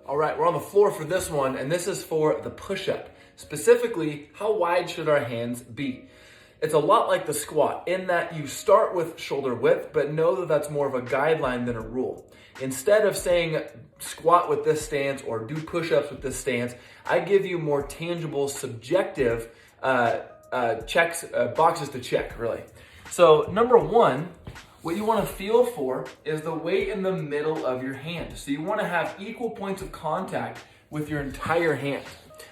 All right, we're on the floor for this one, and this is for the push-up. Specifically, how wide should our hands be? It's a lot like the squat in that you start with shoulder width, but know that that's more of a guideline than a rule. Instead of saying squat with this stance or do push-ups with this stance, I give you more tangible, subjective boxes to check, really. So number one, what you want to feel for is the weight in the middle of your hand. So you want to have equal points of contact with your entire hand.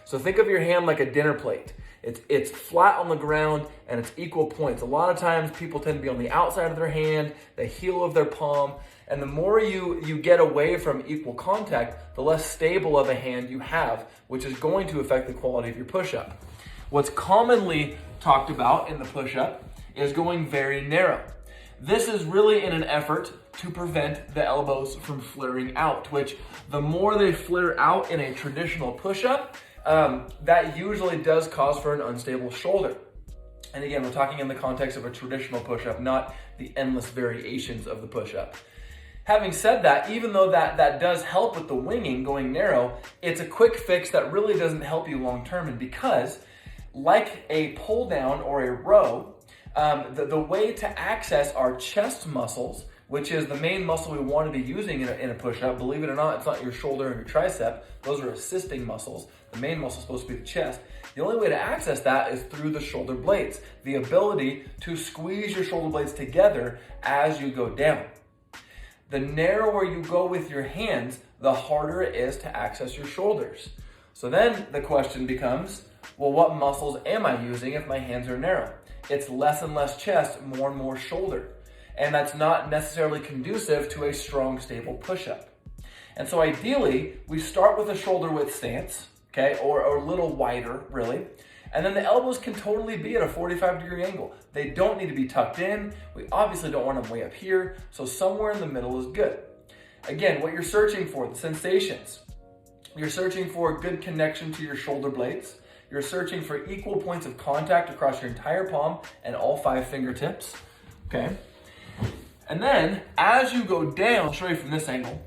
So think of your hand like a dinner plate. It's flat on the ground and it's equal points. A lot of times people tend to be on the outside of their hand, the heel of their palm, and the more you get away from equal contact, the less stable of a hand you have, which is going to affect the quality of your push-up. What's commonly talked about in the push-up is going very narrow. This is really in an effort to prevent the elbows from flaring out, which the more they flare out in a traditional push-up, that usually does cause for an unstable shoulder. And again, we're talking in the context of a traditional push-up, not the endless variations of the push-up. Having said that, even though that does help with the winging, going narrow, it's a quick fix that really doesn't help you long-term. And because, like a pull-down or a row, the way to access our chest muscles, which is the main muscle we want to be using in a push-up. Believe it or not, it's not your shoulder and your tricep. Those are assisting muscles. The main muscle is supposed to be the chest. The only way to access that is through the shoulder blades. The ability to squeeze your shoulder blades together as you go down. The narrower you go with your hands, the harder it is to access your shoulders. So then the question becomes, well, what muscles am I using if my hands are narrow? It's less and less chest, more and more shoulder. And that's not necessarily conducive to a strong, stable push-up. And so ideally, we start with a shoulder width stance, okay, or a little wider, really. And then the elbows can totally be at a 45-degree angle. They don't need to be tucked in. We obviously don't want them way up here, so somewhere in the middle is good. Again, what you're searching for, the sensations. You're searching for a good connection to your shoulder blades. You're searching for equal points of contact across your entire palm and all 5 fingertips, okay? And then, as you go down, I'll show you from this angle,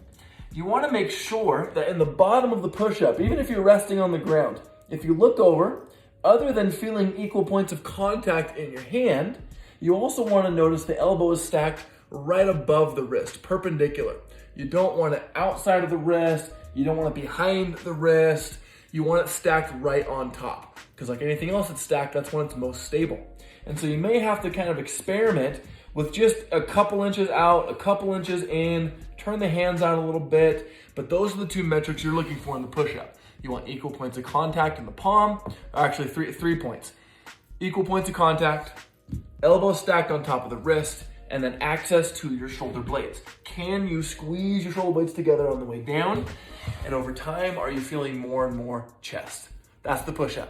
you want to make sure that in the bottom of the push-up, even if you're resting on the ground, if you look over, other than feeling equal points of contact in your hand, you also want to notice the elbow is stacked right above the wrist, perpendicular. You don't want it outside of the wrist, you don't want it behind the wrist, you want it stacked right on top. Because like anything else that's stacked, that's when it's most stable. And so you may have to kind of experiment with just a couple inches out, a couple inches in, turn the hands out a little bit, but those are the 2 metrics you're looking for in the push-up. You want equal points of contact in the palm, or actually three points. Equal points of contact, elbows stacked on top of the wrist, and then access to your shoulder blades. Can you squeeze your shoulder blades together on the way down? And over time, are you feeling more and more chest? That's the push-up.